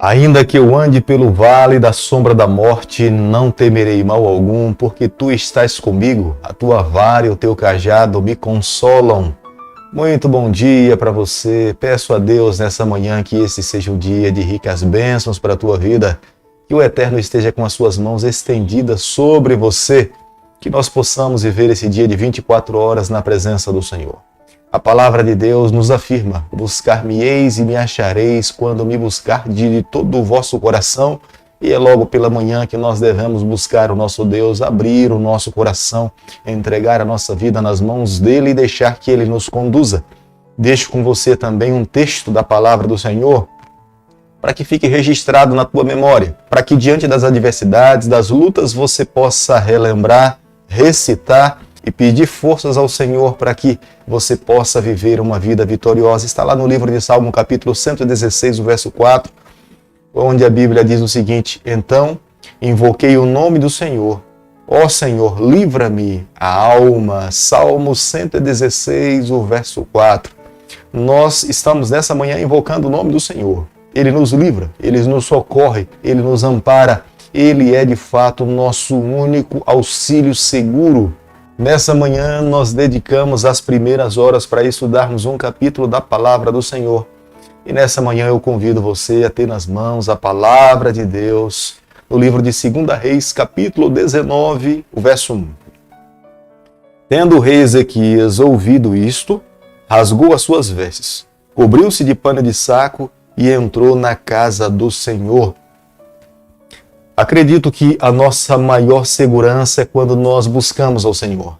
Ainda que eu ande pelo vale da sombra da morte, não temerei mal algum, porque tu estás comigo, a tua vara e o teu cajado me consolam. Muito bom dia para você. Peço a Deus nessa manhã que esse seja um dia de ricas bênçãos para a tua vida, que o Eterno esteja com as suas mãos estendidas sobre você, que nós possamos viver esse dia de 24 horas na presença do Senhor. A palavra de Deus nos afirma: buscar-me-eis e me achareis quando me buscar de todo o vosso coração. E é logo pela manhã que nós devemos buscar o nosso Deus, abrir o nosso coração, entregar a nossa vida nas mãos dele e deixar que ele nos conduza. Deixo com você também um texto da palavra do Senhor, para que fique registrado na tua memória, para que diante das adversidades, das lutas, você possa relembrar, recitar e pedir forças ao Senhor para que você possa viver uma vida vitoriosa. Está lá no livro de Salmo, capítulo 116, o verso 4, onde a Bíblia diz o seguinte: então invoquei o nome do Senhor. Ó Senhor, livra-me a alma. Salmo 116, o verso 4. Nós estamos nessa manhã invocando o nome do Senhor. Ele nos livra, Ele nos socorre, Ele nos ampara. Ele é de fato o nosso único auxílio seguro. Nessa manhã nós dedicamos as primeiras horas para estudarmos um capítulo da palavra do Senhor. E nessa manhã eu convido você a ter nas mãos a palavra de Deus, no livro de 2 Reis, capítulo 19, o verso 1. Tendo o rei Ezequias ouvido isto, rasgou as suas vestes, cobriu-se de pano de saco e entrou na casa do Senhor. Acredito que a nossa maior segurança é quando nós buscamos ao Senhor.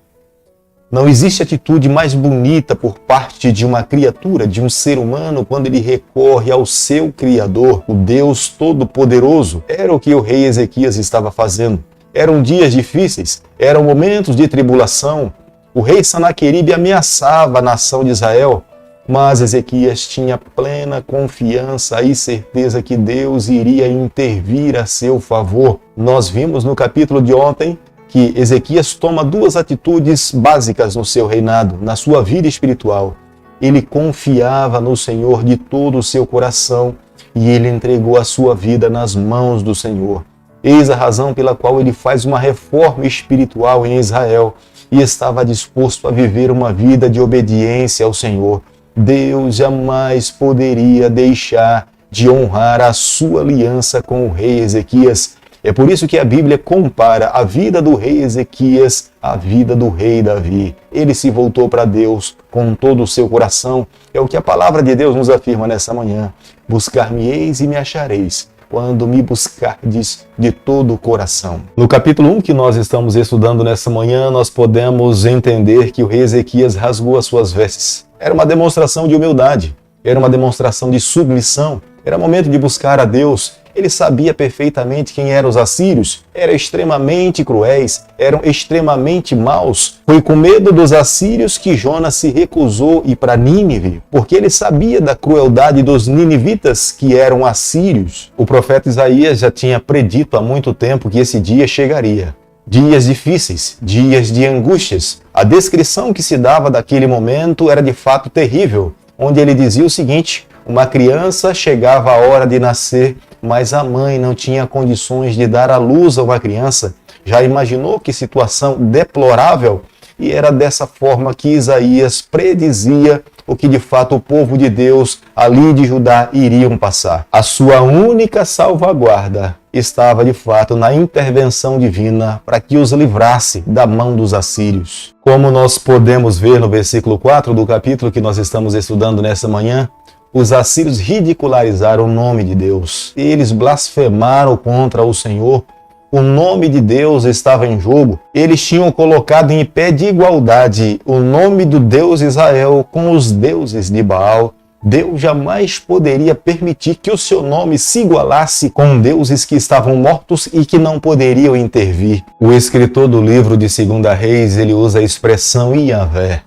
Não existe atitude mais bonita por parte de uma criatura, de um ser humano, quando ele recorre ao seu Criador, o Deus Todo-Poderoso. Era o que o rei Ezequias estava fazendo. Eram dias difíceis, eram momentos de tribulação. O rei Sanaqueribe ameaçava a nação de Israel, mas Ezequias tinha plena confiança e certeza que Deus iria intervir a seu favor. Nós vimos no capítulo de ontem que Ezequias toma duas atitudes básicas no seu reinado, na sua vida espiritual. Ele confiava no Senhor de todo o seu coração e ele entregou a sua vida nas mãos do Senhor. Eis a razão pela qual ele faz uma reforma espiritual em Israel e estava disposto a viver uma vida de obediência ao Senhor. Deus jamais poderia deixar de honrar a sua aliança com o rei Ezequias. É por isso que a Bíblia compara a vida do rei Ezequias à vida do rei Davi. Ele se voltou para Deus com todo o seu coração. É o que a palavra de Deus nos afirma nessa manhã. Buscar-me-eis e me achareis, quando me buscardes de todo o coração. No capítulo 1 que nós estamos estudando nessa manhã, nós podemos entender que o rei Ezequias rasgou as suas vestes. Era uma demonstração de humildade, era uma demonstração de submissão, era momento de buscar a Deus. Ele sabia perfeitamente quem eram os assírios, eram extremamente cruéis, eram extremamente maus. Foi com medo dos assírios que Jonas se recusou ir para Nínive, porque ele sabia da crueldade dos ninivitas, que eram assírios. O profeta Isaías já tinha predito há muito tempo que esse dia chegaria. Dias difíceis, dias de angústias. A descrição que se dava daquele momento era de fato terrível, onde ele dizia o seguinte: uma criança chegava a hora de nascer, mas a mãe não tinha condições de dar à luz a uma criança. Já imaginou que situação deplorável? E era dessa forma que Isaías predizia o que de fato o povo de Deus ali de Judá iriam passar. A sua única salvaguarda estava de fato na intervenção divina para que os livrasse da mão dos assírios. Como nós podemos ver no versículo 4 do capítulo que nós estamos estudando nessa manhã, os assírios ridicularizaram o nome de Deus. Eles blasfemaram contra o Senhor. O nome de Deus estava em jogo. Eles tinham colocado em pé de igualdade o nome do Deus Israel com os deuses de Baal. Deus jamais poderia permitir que o seu nome se igualasse com deuses que estavam mortos e que não poderiam intervir. O escritor do livro de 2 Reis, ele usa a expressão Iavé.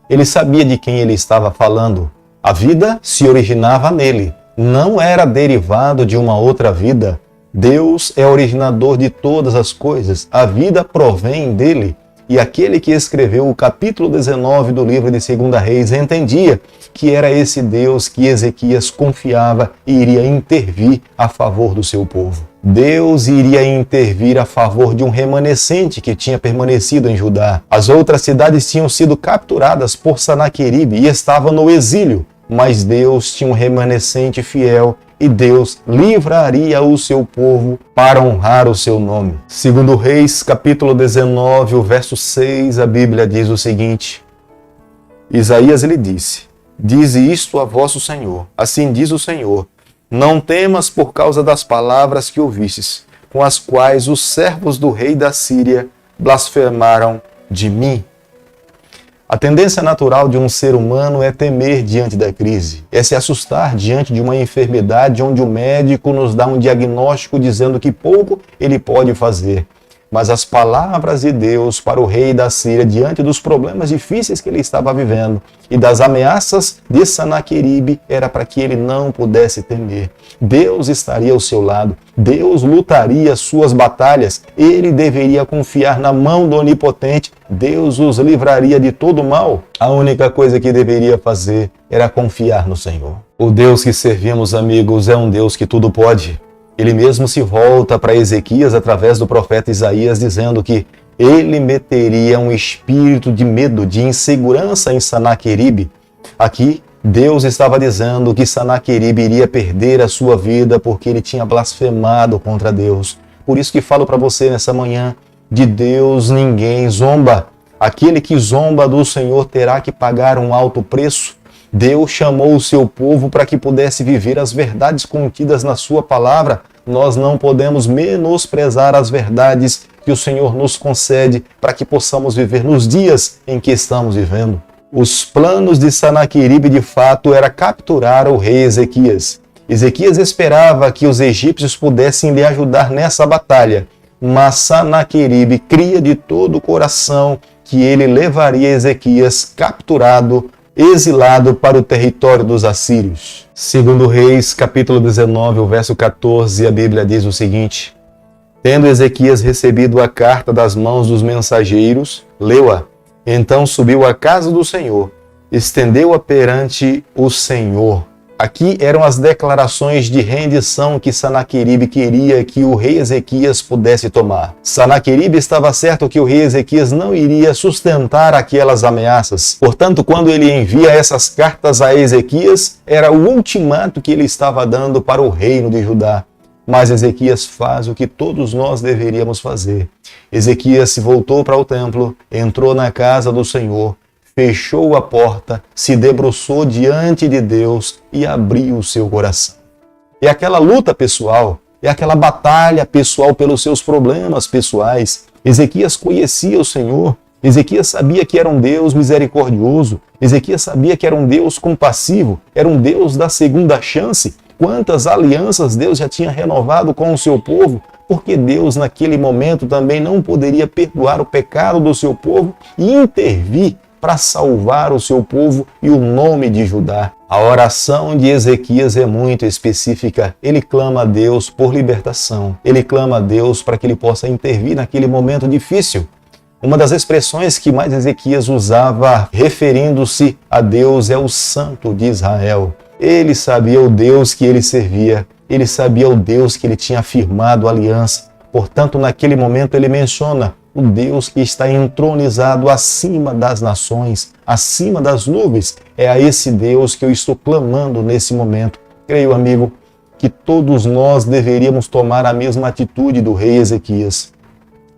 Ele sabia de quem ele estava falando. A vida se originava nele, não era derivado de uma outra vida. Deus é originador de todas as coisas, a vida provém dele. E aquele que escreveu o capítulo 19 do livro de 2 Reis entendia que era esse Deus que Ezequias confiava e iria intervir a favor do seu povo. Deus iria intervir a favor de um remanescente que tinha permanecido em Judá. As outras cidades tinham sido capturadas por Sanaqueribe e estavam no exílio, mas Deus tinha um remanescente fiel e Deus livraria o seu povo para honrar o seu nome. Segundo Reis, capítulo 19, o verso 6, a Bíblia diz o seguinte: Isaías lhe disse: Dize isto a vosso Senhor, assim diz o Senhor, não temas por causa das palavras que ouvistes, com as quais os servos do rei da Síria blasfemaram de mim. A tendência natural de um ser humano é temer diante da crise, é se assustar diante de uma enfermidade onde o médico nos dá um diagnóstico dizendo que pouco ele pode fazer. Mas as palavras de Deus para o rei da Síria diante dos problemas difíceis que ele estava vivendo e das ameaças de Sanaqueribe era para que ele não pudesse temer. Deus estaria ao seu lado, Deus lutaria suas batalhas, ele deveria confiar na mão do Onipotente, Deus os livraria de todo mal. A única coisa que deveria fazer era confiar no Senhor. O Deus que servimos, amigos, é um Deus que tudo pode. Ele mesmo se volta para Ezequias através do profeta Isaías, dizendo que ele meteria um espírito de medo, de insegurança em Sanaqueribe. Aqui, Deus estava dizendo que Sanaqueribe iria perder a sua vida porque ele tinha blasfemado contra Deus. Por isso que falo para você nessa manhã, de Deus ninguém zomba. Aquele que zomba do Senhor terá que pagar um alto preço. Deus chamou o seu povo para que pudesse viver as verdades contidas na sua palavra. Nós não podemos menosprezar as verdades que o Senhor nos concede para que possamos viver nos dias em que estamos vivendo. Os planos de Sanaqueribe, de fato, era capturar o rei Ezequias. Ezequias esperava que os egípcios pudessem lhe ajudar nessa batalha, mas Sanaqueribe cria de todo o coração que ele levaria Ezequias capturado, exilado para o território dos assírios. Segundo Reis, capítulo 19, o verso 14, a Bíblia diz o seguinte: Tendo Ezequias recebido a carta das mãos dos mensageiros, leu-a. Então subiu à casa do Senhor, estendeu-a perante o Senhor. Aqui eram as declarações de rendição que Sanaqueribe queria que o rei Ezequias pudesse tomar. Sanaqueribe estava certo que o rei Ezequias não iria sustentar aquelas ameaças. Portanto, quando ele envia essas cartas a Ezequias, era o ultimato que ele estava dando para o reino de Judá. Mas Ezequias faz o que todos nós deveríamos fazer. Ezequias se voltou para o templo, entrou na casa do Senhor, fechou a porta, se debruçou diante de Deus e abriu o seu coração. É aquela luta pessoal, é aquela batalha pessoal pelos seus problemas pessoais. Ezequias conhecia o Senhor, Ezequias sabia que era um Deus misericordioso, Ezequias sabia que era um Deus compassivo, era um Deus da segunda chance. Quantas alianças Deus já tinha renovado com o seu povo, porque Deus naquele momento também não poderia perdoar o pecado do seu povo e intervir para salvar o seu povo e o nome de Judá. A oração de Ezequias é muito específica. Ele clama a Deus por libertação. Ele clama a Deus para que ele possa intervir naquele momento difícil. Uma das expressões que mais Ezequias usava referindo-se a Deus é o Santo de Israel. Ele sabia o Deus que ele servia. Ele sabia o Deus que ele tinha firmado aliança. Portanto, naquele momento ele menciona o Deus que está entronizado acima das nações, acima das nuvens. É a esse Deus que eu estou clamando nesse momento. Creio, amigo, que todos nós deveríamos tomar a mesma atitude do rei Ezequias.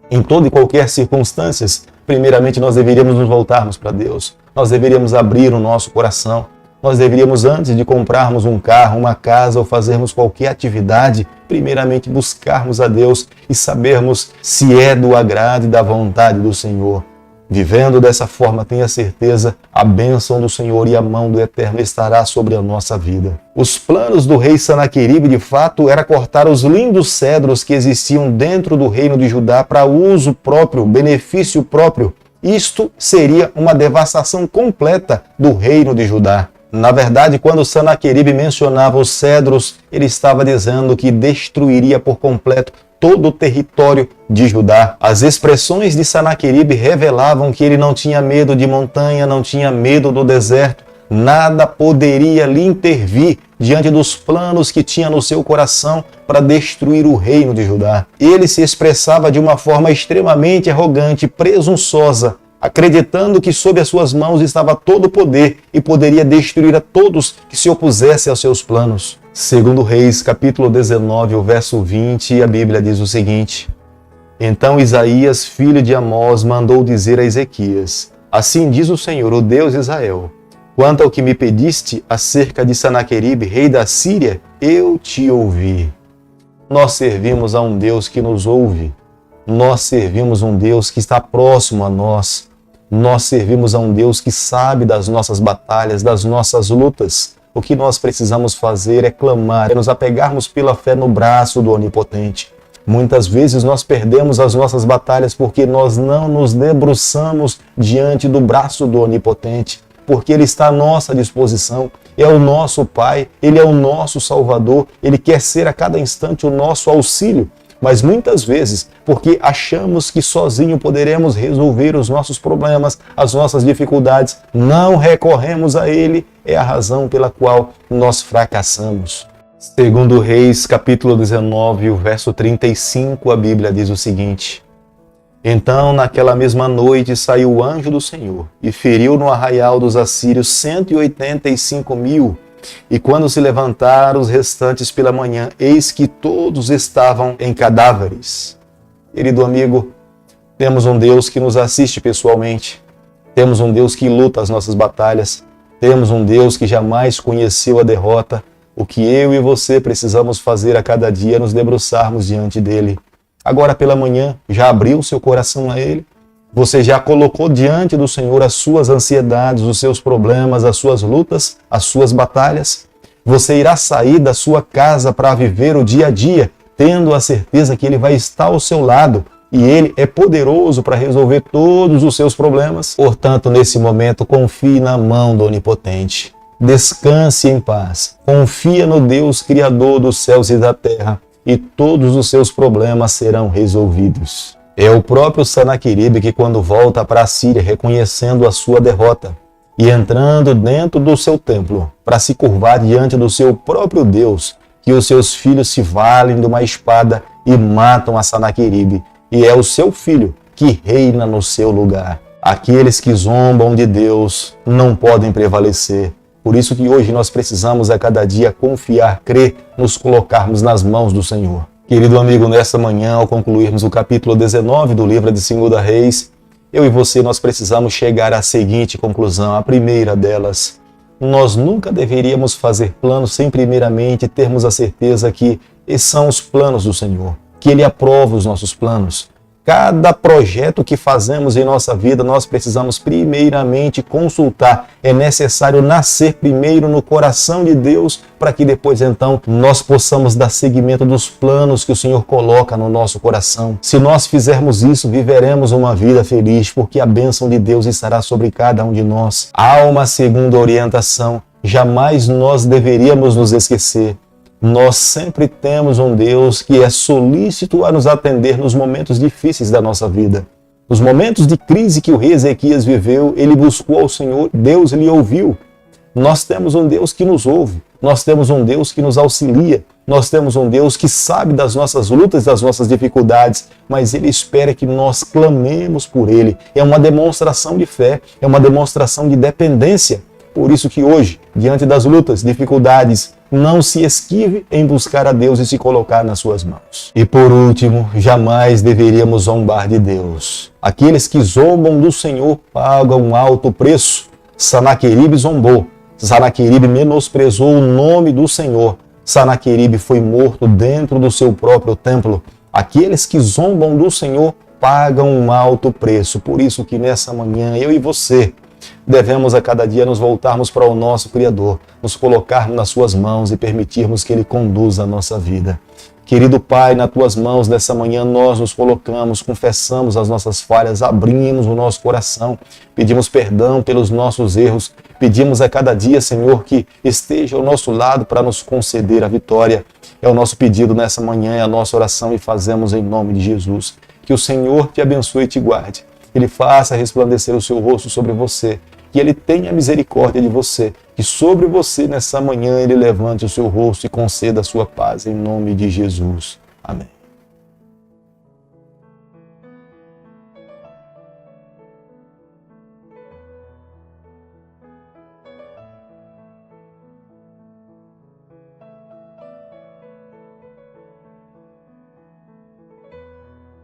Em toda e qualquer circunstância, primeiramente nós deveríamos nos voltarmos para Deus. Nós deveríamos abrir o nosso coração. Nós deveríamos, antes de comprarmos um carro, uma casa ou fazermos qualquer atividade, primeiramente buscarmos a Deus e sabermos se é do agrado e da vontade do Senhor. Vivendo dessa forma, tenha certeza, a bênção do Senhor e a mão do Eterno estará sobre a nossa vida. Os planos do rei Sanaqueribe, de fato, era cortar os lindos cedros que existiam dentro do reino de Judá para uso próprio, benefício próprio. Isto seria uma devastação completa do reino de Judá. Na verdade, quando Sanaqueribe mencionava os cedros, ele estava dizendo que destruiria por completo todo o território de Judá. As expressões de Sanaqueribe revelavam que ele não tinha medo de montanha, não tinha medo do deserto. Nada poderia lhe intervir diante dos planos que tinha no seu coração para destruir o reino de Judá. Ele se expressava de uma forma extremamente arrogante, presunçosa, acreditando que sob as suas mãos estava todo o poder e poderia destruir a todos que se opusessem aos seus planos. Segundo Reis, capítulo 19, o verso 20, a Bíblia diz o seguinte: Então Isaías, filho de Amós, mandou dizer a Ezequias: Assim diz o Senhor, o Deus de Israel: Quanto ao que me pediste acerca de Sanaqueribe, rei da Síria, eu te ouvi. Nós servimos a um Deus que nos ouve. Nós servimos um Deus que está próximo a nós. Nós servimos a um Deus que sabe das nossas batalhas, das nossas lutas. O que nós precisamos fazer é clamar, é nos apegarmos pela fé no braço do Onipotente. Muitas vezes nós perdemos as nossas batalhas porque nós não nos debruçamos diante do braço do Onipotente, porque Ele está à nossa disposição, é o nosso Pai, Ele é o nosso Salvador, Ele quer ser a cada instante o nosso auxílio. Mas muitas vezes, porque achamos que sozinho poderemos resolver os nossos problemas, as nossas dificuldades, não recorremos a Ele, é a razão pela qual nós fracassamos. Segundo Reis, capítulo 19, o verso 35, a Bíblia diz o seguinte: Então, naquela mesma noite, saiu o anjo do Senhor e feriu no arraial dos assírios 185.000. E quando se levantaram os restantes pela manhã, eis que todos estavam em cadáveres. Querido amigo, temos um Deus que nos assiste pessoalmente. Temos um Deus que luta as nossas batalhas. Temos um Deus que jamais conheceu a derrota. O que eu e você precisamos fazer a cada dia é nos debruçarmos diante dele. Agora pela manhã, já abriu seu coração a Ele? Você já colocou diante do Senhor as suas ansiedades, os seus problemas, as suas lutas, as suas batalhas? Você irá sair da sua casa para viver o dia a dia, tendo a certeza que Ele vai estar ao seu lado e Ele é poderoso para resolver todos os seus problemas? Portanto, nesse momento, confie na mão do Onipotente. Descanse em paz. Confia no Deus Criador dos céus e da terra, e todos os seus problemas serão resolvidos. É o próprio Sanaqueribe que, quando volta para a Síria, reconhecendo a sua derrota e entrando dentro do seu templo para se curvar diante do seu próprio Deus, que os seus filhos se valem de uma espada e matam a Sanaqueribe, e é o seu filho que reina no seu lugar. Aqueles que zombam de Deus não podem prevalecer. Por isso que hoje nós precisamos a cada dia confiar, crer, nos colocarmos nas mãos do Senhor. Querido amigo, nesta manhã, ao concluirmos o capítulo 19 do livro de 2 Reis, eu e você, nós precisamos chegar à seguinte conclusão, a primeira delas: nós nunca deveríamos fazer planos sem primeiramente termos a certeza que esses são os planos do Senhor, que Ele aprova os nossos planos. Cada projeto que fazemos em nossa vida, nós precisamos primeiramente consultar. É necessário nascer primeiro no coração de Deus, para que depois então nós possamos dar seguimento dos planos que o Senhor coloca no nosso coração. Se nós fizermos isso, viveremos uma vida feliz, porque a bênção de Deus estará sobre cada um de nós. Há uma segunda orientação. Jamais nós deveríamos nos esquecer. Nós sempre temos um Deus que é solícito a nos atender nos momentos difíceis da nossa vida. Nos momentos de crise que o rei Ezequias viveu, ele buscou ao Senhor, Deus lhe ouviu. Nós temos um Deus que nos ouve, nós temos um Deus que nos auxilia, nós temos um Deus que sabe das nossas lutas, das nossas dificuldades, mas Ele espera que nós clamemos por Ele. É uma demonstração de fé, é uma demonstração de dependência. Por isso que hoje, diante das lutas, dificuldades, não se esquive em buscar a Deus e se colocar nas suas mãos. E por último, jamais deveríamos zombar de Deus. Aqueles que zombam do Senhor pagam um alto preço. Sanaqueribe zombou. Sanaqueribe menosprezou o nome do Senhor. Sanaqueribe foi morto dentro do seu próprio templo. Aqueles que zombam do Senhor pagam um alto preço. Por isso que nessa manhã, eu e você, devemos a cada dia nos voltarmos para o nosso Criador, nos colocarmos nas suas mãos e permitirmos que Ele conduza a nossa vida. Querido Pai, nas Tuas mãos nessa manhã nós nos colocamos, confessamos as nossas falhas, abrimos o nosso coração, pedimos perdão pelos nossos erros, pedimos a cada dia, Senhor, que esteja ao nosso lado para nos conceder a vitória. É o nosso pedido nessa manhã, é a nossa oração e fazemos em nome de Jesus. Que o Senhor te abençoe e te guarde. Que Ele faça resplandecer o seu rosto sobre você. Que Ele tenha misericórdia de você. Que sobre você nessa manhã Ele levante o seu rosto e conceda a sua paz em nome de Jesus. Amém.